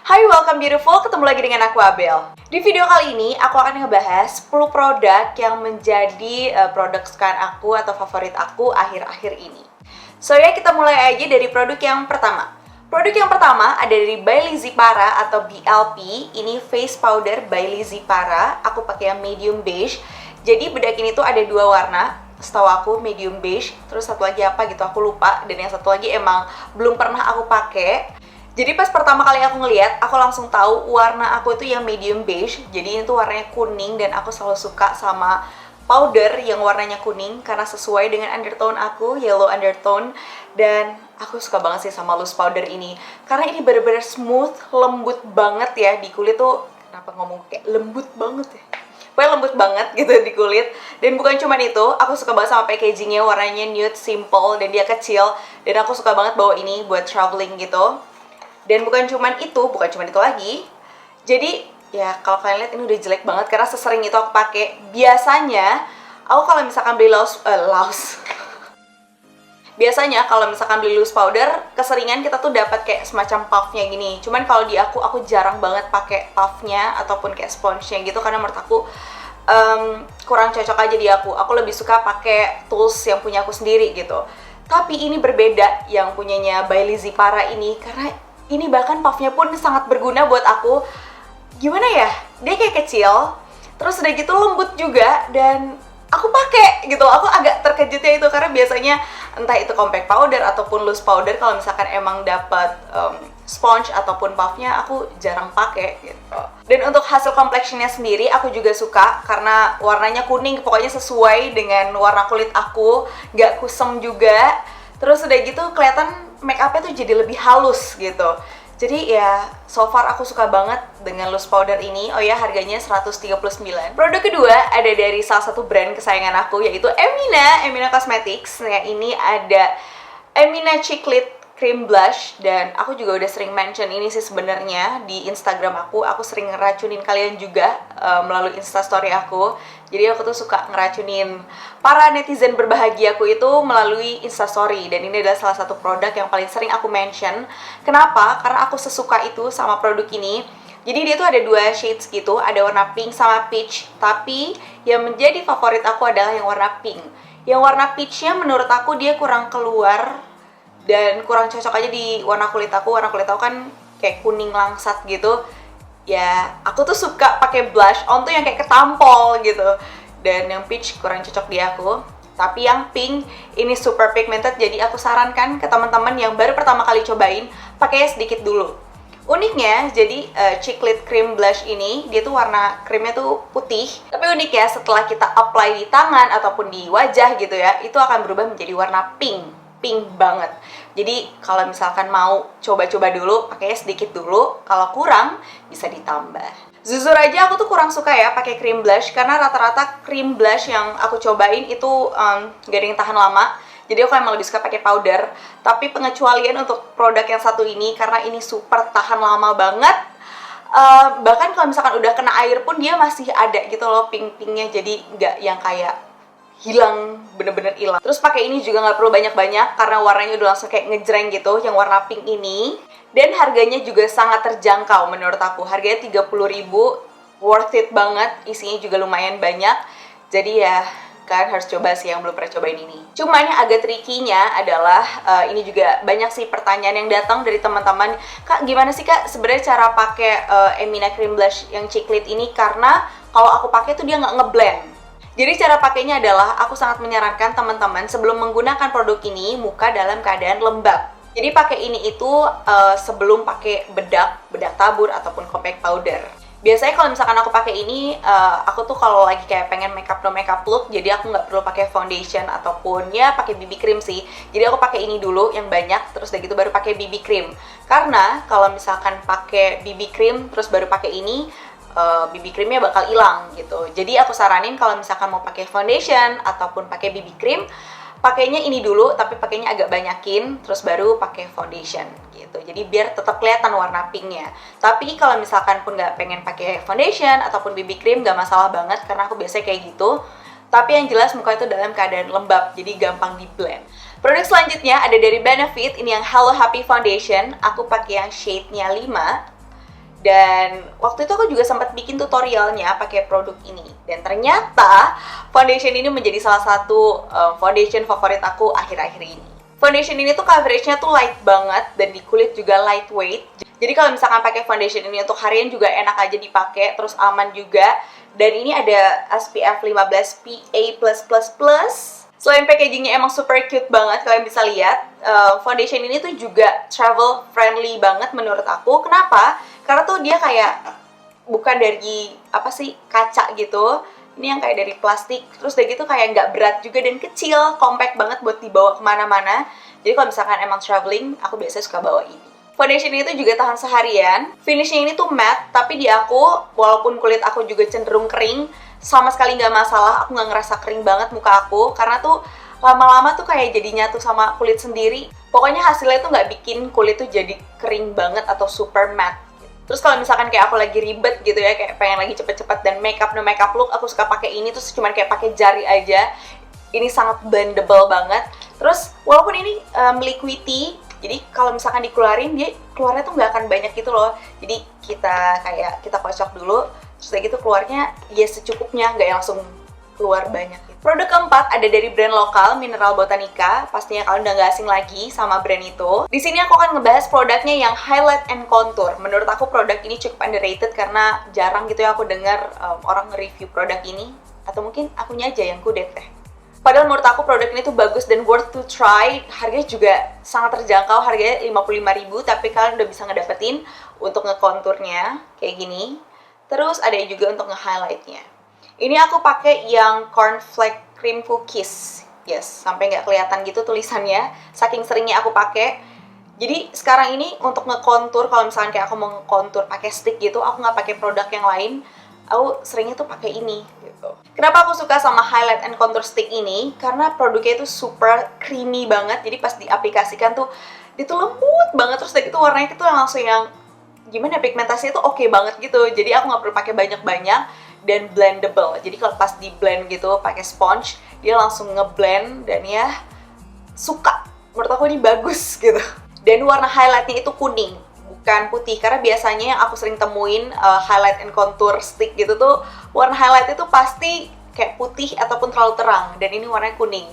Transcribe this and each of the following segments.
Hai, welcome beautiful, ketemu lagi dengan aku Abel. Di video kali ini, aku akan ngebahas 10 produk yang menjadi produk kesukaan aku atau favorit aku akhir-akhir ini. So ya, kita mulai aja dari produk yang pertama. Produk yang pertama ada dari by Lizzy Para atau BLP. Ini face powder by Lizzy Para. Aku pakai yang medium beige. Jadi bedak ini tuh ada dua warna. Setahu aku medium beige, terus satu lagi apa gitu aku lupa. Dan yang satu lagi emang belum pernah aku pakai. Jadi pas pertama kali aku ngeliat, aku langsung tahu warna aku itu yang medium beige. Jadi itu warnanya kuning dan aku selalu suka sama powder yang warnanya kuning karena sesuai dengan undertone aku, yellow undertone. Dan aku suka banget sih sama loose powder ini karena ini bener-bener smooth, lembut banget ya di kulit tuh. Kenapa ngomong kayak lembut banget ya? Pokoknya lembut banget gitu di kulit. Dan bukan cuma itu, aku suka banget sama packagingnya, warnanya nude, simple, dan dia kecil. Dan aku suka banget bawa ini buat traveling gitu. Dan bukan cuman itu lagi. Jadi ya kalau kalian lihat ini udah jelek banget karena sesering itu aku pakai. Biasanya aku kalau misalkan beli biasanya kalau misalkan beli loose powder, keseringan kita tuh dapat kayak semacam puffnya gini. Cuman kalau di aku jarang banget pakai puffnya ataupun kayak sponge-nya gitu karena menurut aku kurang cocok aja di aku. Aku lebih suka pakai tools yang punya aku sendiri gitu. Tapi ini berbeda yang punyanya by Lizzy Para ini karena ini bahkan puffnya pun sangat berguna buat aku. Gimana ya? Dia kayak kecil, terus udah gitu lembut juga, dan aku pakai gitu. Aku agak terkejutnya itu karena biasanya entah itu compact powder ataupun loose powder, kalau misalkan emang dapat sponge ataupun puffnya, aku jarang pakai gitu. Dan untuk hasil complexionnya sendiri, aku juga suka karena warnanya kuning, pokoknya sesuai dengan warna kulit aku, nggak kusem juga. Terus udah gitu kelihatan make up-nya tuh jadi lebih halus gitu. Jadi ya, so far aku suka banget dengan loose powder ini. Oh ya, harganya 139. Produk kedua ada dari salah satu brand kesayangan aku, yaitu Emina Cosmetics. Nah, ini ada Emina Chiclet Cream Blush, dan aku juga udah sering mention ini sih sebenarnya di Instagram aku. Aku sering ngeracunin kalian juga melalui Instastory aku. Jadi aku tuh suka ngeracunin para netizen berbahagiaku itu melalui Instastory. Dan ini adalah salah satu produk yang paling sering aku mention. Kenapa? Karena aku sesuka itu sama produk ini. Jadi dia tuh ada dua shades gitu, ada warna pink sama peach. Tapi yang menjadi favorit aku adalah yang warna pink. Yang warna peachnya menurut aku dia kurang keluar dan kurang cocok aja di warna kulit aku. Warna kulit aku kan kayak kuning langsat gitu. Ya, aku tuh suka pakai blush on tuh yang kayak ketampol gitu. Dan yang peach kurang cocok di aku. Tapi yang pink ini super pigmented, jadi aku sarankan ke teman-teman yang baru pertama kali cobain, pakai sedikit dulu. Uniknya, jadi Chiclet Cream Blush ini, dia tuh warna krimnya tuh putih. Tapi unik ya, setelah kita apply di tangan ataupun di wajah gitu ya, itu akan berubah menjadi warna pink banget. Jadi kalau misalkan mau coba-coba dulu, pakainya sedikit dulu. Kalau kurang, bisa ditambah. Jujur aja aku tuh kurang suka ya pakai cream blush karena rata-rata cream blush yang aku cobain itu gak ada yang tahan lama. Jadi aku emang lebih suka pakai powder. Tapi pengecualian untuk produk yang satu ini karena ini super tahan lama banget. Bahkan kalau misalkan udah kena air pun dia masih ada gitu loh pink-pinknya. Jadi nggak yang kayak hilang, bener-bener hilang. Terus pakai ini juga nggak perlu banyak-banyak karena warnanya udah langsung kayak ngejreng gitu, yang warna pink ini. Dan harganya juga sangat terjangkau menurut aku. Harganya 30.000, worth it banget. Isinya juga lumayan banyak. Jadi ya, kalian harus coba sih yang belum pernah cobain ini. Cuman yang agak tricky-nya adalah ini juga banyak sih pertanyaan yang datang dari teman-teman. Kak, gimana sih Kak sebenarnya cara pakai Emina Cream Blush yang Chiclet ini? Karena kalau aku pakai tuh dia nggak ngeblend. Jadi cara pakainya adalah aku sangat menyarankan teman-teman sebelum menggunakan produk ini muka dalam keadaan lembab. Jadi pakai ini itu sebelum pakai bedak tabur ataupun compact powder. Biasanya kalau misalkan aku pakai ini, aku tuh kalau lagi kayak pengen makeup no makeup look, jadi aku nggak perlu pakai foundation ataupun ya pakai BB cream sih. Jadi aku pakai ini dulu yang banyak, terus udah gitu baru pakai BB cream. Karena kalau misalkan pakai BB cream terus baru pakai ini, BB creamnya bakal hilang gitu. Jadi aku saranin kalau misalkan mau pakai foundation ataupun pakai BB cream, pakainya ini dulu tapi pakainya agak banyakin, terus baru pakai foundation gitu. Jadi biar tetap kelihatan warna pinknya. Tapi kalau misalkan pun nggak pengen pakai foundation ataupun BB cream, nggak masalah banget karena aku biasanya kayak gitu. Tapi yang jelas muka itu dalam keadaan lembab, jadi gampang di blend. Produk selanjutnya ada dari Benefit, ini yang Hello Happy Foundation. Aku pakai yang shade-nya 5. Dan waktu itu aku juga sempat bikin tutorialnya pakai produk ini. Dan ternyata foundation ini menjadi salah satu foundation favorit aku akhir-akhir ini. Foundation ini tuh coveragenya tuh light banget dan di kulit juga lightweight. Jadi kalau misalkan pakai foundation ini untuk harian juga enak aja dipakai, terus aman juga. Dan ini ada SPF 15 PA+++. Selain packagingnya emang super cute banget, kalian bisa lihat. Foundation ini tuh juga travel friendly banget menurut aku. Kenapa? Karena tuh dia kayak bukan dari kaca gitu. Ini yang kayak dari plastik. Terus udah gitu kayak nggak berat juga dan kecil, compact banget buat dibawa kemana-mana. Jadi kalau misalkan emang traveling, aku biasanya suka bawa ini. Foundation ini tuh juga tahan seharian. Finishnya ini tuh matte, tapi di aku, walaupun kulit aku juga cenderung kering, sama sekali nggak masalah. Aku nggak ngerasa kering banget muka aku, karena tuh lama-lama tuh kayak jadi nyatu sama kulit sendiri. Pokoknya hasilnya tuh nggak bikin kulit tuh jadi kering banget atau super matte. Terus kalau misalkan kayak aku lagi ribet gitu ya, kayak pengen lagi cepet-cepet dan no makeup look, aku suka pakai ini, terus cuman kayak pakai jari aja. Ini sangat blendable banget. Terus walaupun ini liquidy, jadi kalau misalkan dikeluarin, dia keluarnya tuh nggak akan banyak gitu loh. Jadi kita kocok dulu, terus kayak gitu keluarnya ya secukupnya, nggak yang langsung keluar banyak gitu. Produk keempat ada dari brand lokal Mineral Botanica. Pastinya kalian udah nggak asing lagi sama brand itu. Di sini aku akan ngebahas produknya yang highlight and contour. Menurut aku produk ini cukup underrated karena jarang gitu ya aku dengar orang nge-review produk ini. Atau mungkin akunya aja yang kudet deh. Padahal menurut aku produk ini tuh bagus dan worth to try. Harganya juga sangat terjangkau, harganya 55.000, tapi kalian udah bisa ngedapetin untuk ngekonturnya kayak gini. Terus ada juga untuk nge-highlightnya. Ini aku pakai yang cornflake cream cookies. Yes, sampai nggak kelihatan gitu tulisannya. Saking seringnya aku pakai. Jadi sekarang ini untuk ngekontur, kalau misalkan kayak aku mau ngekontur pakai stick gitu, aku nggak pakai produk yang lain. Aku seringnya tuh pakai ini gitu. Kenapa aku suka sama highlight and contour stick ini? Karena produknya itu super creamy banget. Jadi pas diaplikasikan tuh, dia tuh lembut banget. Terus gitu warnanya itu langsung yang gimana, pigmentasinya tuh oke banget gitu. Jadi aku nggak perlu pakai banyak-banyak. Dan blendable, jadi kalau pas di blend gitu pakai sponge, dia langsung ngeblend dan ya suka. Menurut aku ini bagus gitu. Dan warna highlightnya itu kuning, bukan putih. Karena biasanya yang aku sering temuin highlight and contour stick gitu tuh, warna highlight itu pasti kayak putih ataupun terlalu terang. Dan ini warnanya kuning,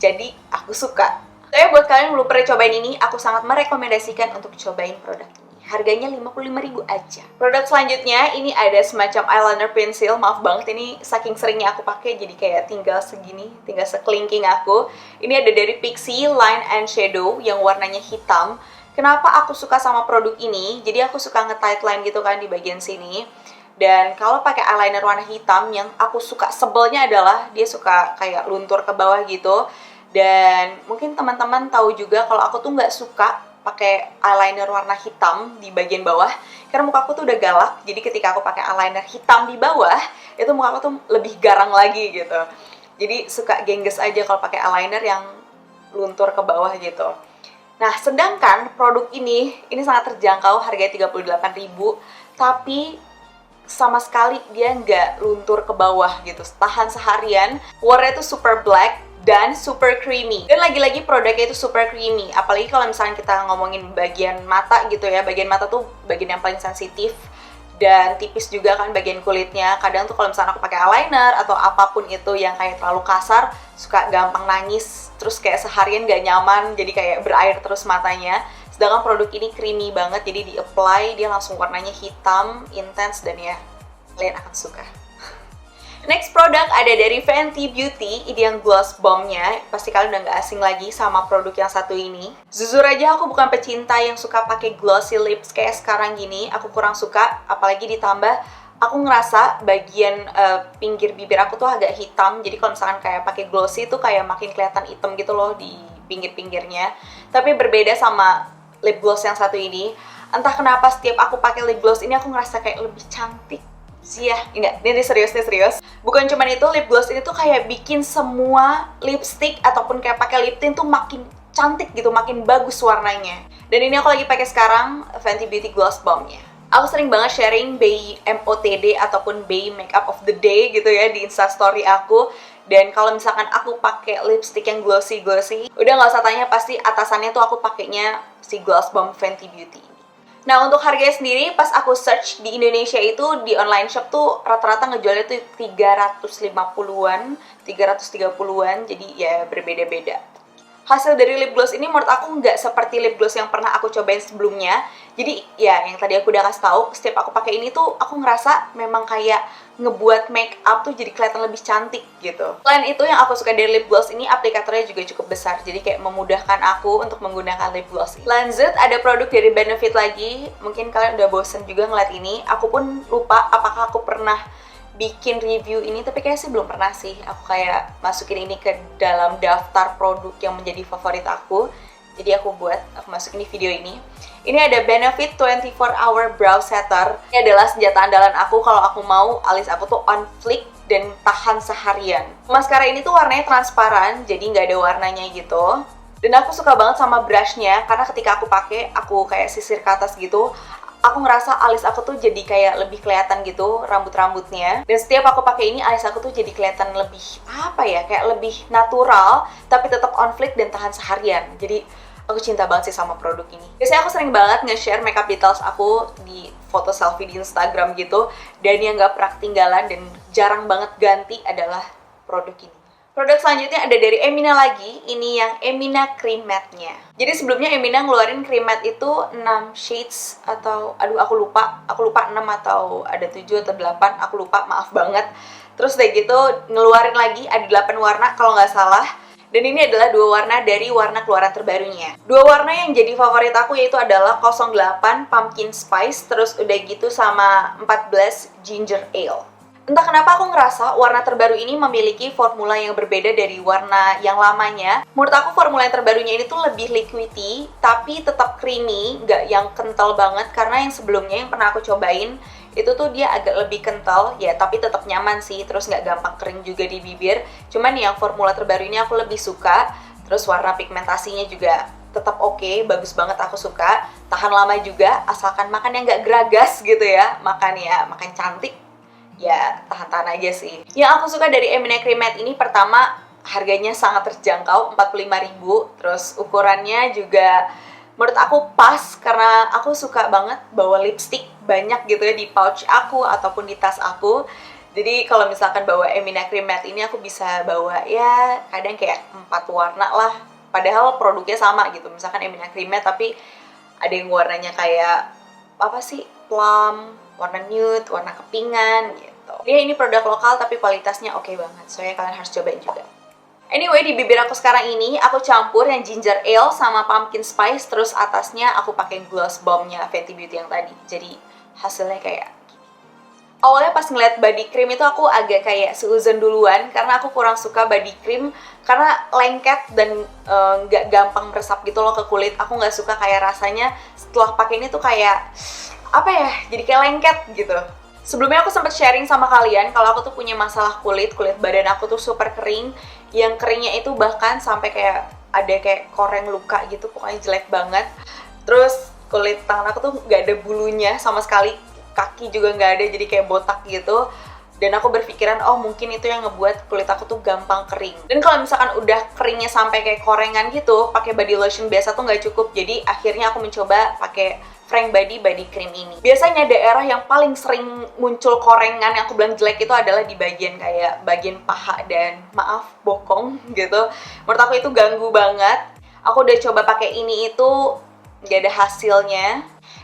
jadi aku suka. Tapi buat kalian yang belum pernah cobain ini, aku sangat merekomendasikan untuk cobain produk ini. Harganya 55.000 aja. Produk selanjutnya ini ada semacam eyeliner pencil. Maaf banget, ini saking seringnya aku pakai jadi kayak tinggal segini, tinggal sekelingking aku. Ini ada dari Pixi Line and Shadow yang warnanya hitam. Kenapa aku suka sama produk ini? Jadi aku suka nge-tight line gitu kan di bagian sini. Dan kalau pakai eyeliner warna hitam, yang aku suka sebelnya adalah dia suka kayak luntur ke bawah gitu. Dan mungkin teman-teman tahu juga kalau aku tuh nggak suka pakai eyeliner warna hitam di bagian bawah karena muka aku tuh udah galak. Jadi ketika aku pakai eyeliner hitam di bawah, itu muka aku tuh lebih garang lagi gitu. Jadi suka gengges aja kalau pakai eyeliner yang luntur ke bawah gitu. Nah, sedangkan produk ini sangat terjangkau, harganya 38.000, tapi sama sekali dia nggak luntur ke bawah gitu. Tahan seharian, warnanya tuh super black dan super creamy. Dan lagi-lagi produknya itu super creamy. Apalagi kalau misalnya kita ngomongin bagian mata gitu ya. Bagian mata tuh bagian yang paling sensitif. Dan tipis juga kan bagian kulitnya. Kadang tuh kalau misalnya aku pakai eyeliner atau apapun itu yang kayak terlalu kasar, suka gampang nangis. Terus kayak seharian gak nyaman, jadi kayak berair terus matanya. Sedangkan produk ini creamy banget, jadi di-apply dia langsung warnanya hitam, intens, dan ya kalian akan suka. Next produk ada dari Fenty Beauty, ini yang gloss bomb-nya. Pasti kalian udah gak asing lagi sama produk yang satu ini. Jujur aja aku bukan pecinta yang suka pakai glossy lips kayak sekarang gini. Aku kurang suka, apalagi ditambah aku ngerasa bagian pinggir bibir aku tuh agak hitam. Jadi kalau misalkan kayak pakai glossy tuh kayak makin kelihatan hitam gitu loh di pinggir-pinggirnya. Tapi berbeda sama lip gloss yang satu ini. Entah kenapa setiap aku pakai lip gloss ini aku ngerasa kayak lebih cantik. Iya, enggak, ini serius. Bukan cuma itu, lip gloss ini tuh kayak bikin semua lipstick ataupun kayak pakai lip tint tuh makin cantik gitu, makin bagus warnanya. Dan ini aku lagi pakai sekarang, Fenty Beauty Gloss Bomb-nya. Aku sering banget sharing Bay MOTD ataupun Bay Makeup of the Day gitu ya di Instastory aku. Dan kalau misalkan aku pakai lipstick yang glossy, udah nggak usah tanya, pasti atasannya tuh aku pakainya si Gloss Bomb Fenty Beauty ini. Nah, untuk harganya sendiri pas aku search di Indonesia itu di online shop tuh rata-rata ngejualnya tuh 350-an, 330-an, jadi ya berbeda-beda. Hasil dari lip gloss ini menurut aku nggak seperti lip gloss yang pernah aku cobain sebelumnya. Jadi ya yang tadi aku udah kasih tahu, setiap aku pakai ini tuh aku ngerasa memang kayak ngebuat make up tuh jadi kelihatan lebih cantik gitu. Selain itu yang aku suka dari lip gloss ini, aplikatornya juga cukup besar. Jadi kayak memudahkan aku untuk menggunakan lip gloss ini. Lanjut ada produk dari Benefit lagi. Mungkin kalian udah bosen juga ngeliat ini. Aku pun lupa apakah aku pernah bikin review ini, tapi kayaknya sih belum pernah sih. Aku kayak masukin ini ke dalam daftar produk yang menjadi favorit aku. Jadi aku masukin di video ini. Ini ada Benefit 24 Hour Brow Setter. Ini adalah senjata andalan aku kalau aku mau alis aku tuh on fleek dan tahan seharian. Maskara ini tuh warnanya transparan, jadi nggak ada warnanya gitu. Dan aku suka banget sama brushnya, karena ketika aku pakai, aku kayak sisir ke atas gitu, aku ngerasa alis aku tuh jadi kayak lebih kelihatan gitu rambut-rambutnya. Dan setiap aku pakai ini, alis aku tuh jadi kelihatan lebih apa ya, kayak lebih natural tapi tetap on fleek dan tahan seharian. Jadi aku cinta banget sih sama produk ini. Biasanya aku sering banget nge-share makeup details aku di foto selfie di Instagram gitu, dan yang gak pernah ketinggalan dan jarang banget ganti adalah produk ini. Produk selanjutnya ada dari Emina lagi, ini yang Emina Cream Matte-nya. Jadi sebelumnya Emina ngeluarin cream matte itu 6 shades atau, aduh aku lupa 6 atau ada 7 atau 8, aku lupa, maaf banget. Terus udah gitu ngeluarin lagi ada 8 warna kalau nggak salah. Dan ini adalah 2 warna dari warna keluaran terbarunya. 2 warna yang jadi favorit aku yaitu adalah 08 Pumpkin Spice, terus udah gitu sama 14 Ginger Ale. Entah kenapa aku ngerasa warna terbaru ini memiliki formula yang berbeda dari warna yang lamanya. Menurut aku formula yang terbarunya ini tuh lebih liquidy, tapi tetap creamy, nggak yang kental banget. Karena yang sebelumnya yang pernah aku cobain, itu tuh dia agak lebih kental, ya tapi tetap nyaman sih. Terus nggak gampang kering juga di bibir. Cuman yang formula terbaru ini aku lebih suka. Terus warna pigmentasinya juga tetap oke, bagus banget, aku suka. Tahan lama juga, asalkan makan yang nggak geragas gitu ya. Makan cantik. Ya tahan-tahan aja sih. Yang aku suka dari Emina Cream Matte ini, pertama harganya sangat terjangkau, 45.000. Terus ukurannya juga menurut aku pas, karena aku suka banget bawa lipstick banyak gitu ya di pouch aku ataupun di tas aku. Jadi kalau misalkan bawa Emina Cream Matte ini aku bisa bawa ya kadang kayak 4 warna lah. Padahal produknya sama gitu, misalkan Emina Cream Matte tapi ada yang warnanya kayak apa sih, plum, warna nude, warna kepingan gitu. Dia ini produk lokal tapi kualitasnya oke banget, soalnya kalian harus cobain juga. Anyway, di bibir aku sekarang ini aku campur yang ginger ale sama pumpkin spice, terus atasnya aku pakai gloss bombnya Fenty Beauty yang tadi. Jadi hasilnya kayak awalnya pas ngeliat body cream itu aku agak kayak seuzon duluan, karena aku kurang suka body cream karena lengket dan nggak gampang meresap gitu loh ke kulit. Aku nggak suka kayak rasanya setelah pakai ini tuh kayak apa ya, jadi kayak lengket gitu. Sebelumnya aku sempat sharing sama kalian kalau aku tuh punya masalah kulit badan aku tuh super kering, yang keringnya itu bahkan sampai kayak ada kayak koreng luka gitu, pokoknya jelek banget. Terus kulit tangan aku tuh nggak ada bulunya sama sekali, kaki juga nggak ada, jadi kayak botak gitu. Dan aku berpikiran, oh mungkin itu yang ngebuat kulit aku tuh gampang kering. Dan kalau misalkan udah keringnya sampai kayak korengan gitu, pakai body lotion biasa tuh nggak cukup. Jadi akhirnya aku mencoba pakai Frank Body Cream ini. Biasanya daerah yang paling sering muncul korengan yang aku bilang jelek itu adalah di bagian kayak bagian paha dan maaf bokong gitu. Menurut aku itu ganggu banget. Aku udah coba pakai ini itu nggak ada hasilnya.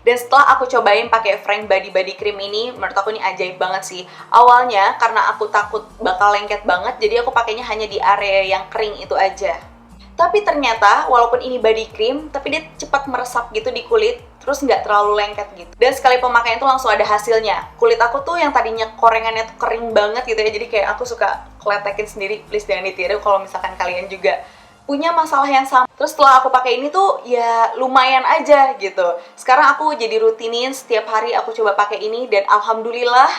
Dan setelah aku cobain pakai Frank Body Cream ini, menurut aku ini ajaib banget sih. Awalnya karena aku takut bakal lengket banget, jadi aku pakainya hanya di area yang kering itu aja. Tapi ternyata walaupun ini body cream, tapi dia cepat meresap gitu di kulit, terus nggak terlalu lengket gitu. Dan sekali pemakaian tuh langsung ada hasilnya. Kulit aku tuh yang tadinya korengannya tuh kering banget gitu ya, jadi kayak aku suka kletekin sendiri. Please jangan ditiru kalau misalkan kalian juga punya masalah yang sama. Terus setelah aku pakai ini tuh ya lumayan aja gitu. Sekarang aku jadi rutinin setiap hari aku coba pakai ini, dan alhamdulillah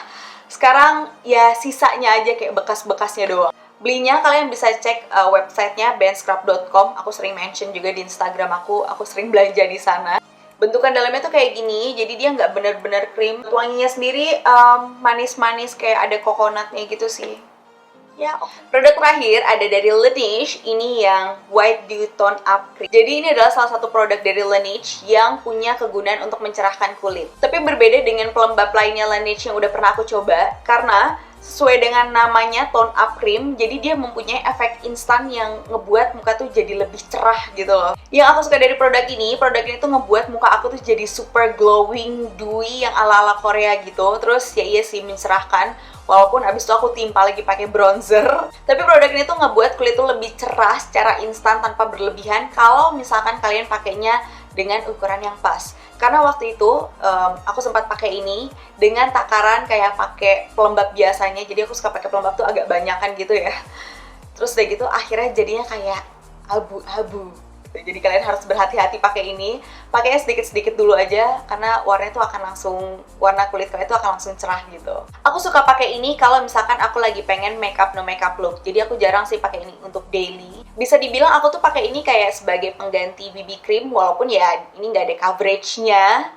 sekarang ya sisanya aja kayak bekas-bekasnya doang. Belinya kalian bisa cek websitenya bendscrub.com. Aku sering mention juga di Instagram aku sering belanja di sana. Bentukan dalamnya tuh kayak gini, jadi dia nggak bener-bener krim. Wanginya sendiri manis-manis kayak ada coconutnya gitu sih. Ya, produk terakhir ada dari Laneige, ini yang White Dew Tone Up Cream. Jadi ini adalah salah satu produk dari Laneige yang punya kegunaan untuk mencerahkan kulit. Tapi berbeda dengan pelembab lainnya Laneige yang udah pernah aku coba, karena sesuai dengan namanya Tone Up Cream, jadi dia mempunyai efek instan yang ngebuat muka tuh jadi lebih cerah gitu loh. Yang aku suka dari produk ini tuh ngebuat muka aku tuh jadi super glowing, dewy yang ala-ala Korea gitu. Terus ya iya sih mencerahkan, walaupun abis itu aku timpa lagi pakai bronzer. Tapi produk ini tuh ngebuat kulit tuh lebih cerah secara instan tanpa berlebihan kalau misalkan kalian pakainya dengan ukuran yang pas. Karena waktu itu aku sempat pakai ini dengan takaran kayak pakai pelembab biasanya. Jadi aku suka pakai pelembab tuh agak banyakan gitu ya. Terus udah gitu akhirnya jadinya kayak abu-abu. Jadi kalian harus berhati-hati pakai ini. Pakainya sedikit-sedikit dulu aja karena warna kulit kalian itu akan langsung cerah gitu. Aku suka pakai ini kalau misalkan aku lagi pengen makeup no makeup look. Jadi aku jarang sih pakai ini untuk daily. Bisa dibilang aku tuh pakai ini kayak sebagai pengganti BB cream, walaupun ya ini nggak ada coveragenya.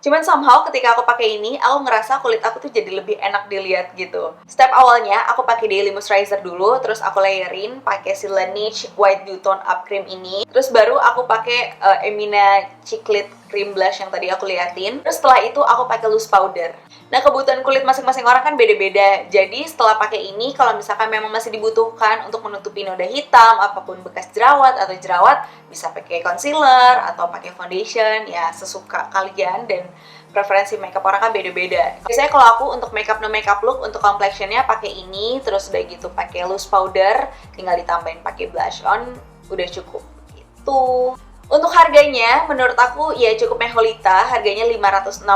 Cuman somehow ketika aku pakai ini, aku ngerasa kulit aku tuh jadi lebih enak dilihat gitu. Step awalnya, aku pakai daily moisturizer dulu, terus aku layerin pakai si Laneige White Dew Tone Up Cream ini. Terus baru aku pakai Emina Chiclet Cream Blush yang tadi aku liatin. Terus setelah itu aku pakai loose powder. Nah, kebutuhan kulit masing-masing orang kan beda-beda. Jadi setelah pakai ini, kalau misalkan memang masih dibutuhkan untuk menutupi noda hitam, apapun bekas jerawat atau jerawat, bisa pakai concealer atau pakai foundation, ya sesuka kalian. Dan preferensi makeup orang kan beda-beda. Biasanya kalau aku untuk makeup no makeup look, untuk complexionnya pakai ini, terus udah gitu pakai loose powder, tinggal ditambahin pakai blush on, udah cukup gitu. Untuk harganya, menurut aku ya cukup Meholita, harganya 560.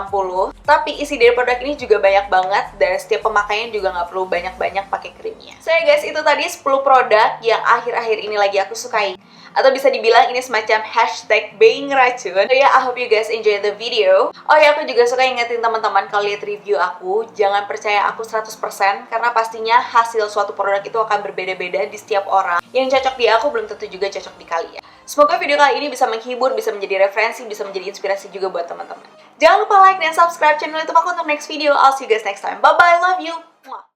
Tapi isi dari produk ini juga banyak banget, dan setiap pemakaian juga nggak perlu banyak-banyak pakai krimnya. So ya guys, itu tadi 10 produk yang akhir-akhir ini lagi aku sukai. Atau bisa dibilang ini semacam hashtag being racun. So ya, I hope you guys enjoy the video. Oh ya, aku juga suka ingetin teman-teman kalau lihat review aku, jangan percaya aku 100%, karena pastinya hasil suatu produk itu akan berbeda-beda di setiap orang. Yang cocok di aku belum tentu juga cocok di kalian. Semoga video kali ini bisa menghibur, bisa menjadi referensi, bisa menjadi inspirasi juga buat teman-teman. Jangan lupa like dan subscribe channel YouTube aku untuk next video. I'll see you guys next time. Bye-bye, love you!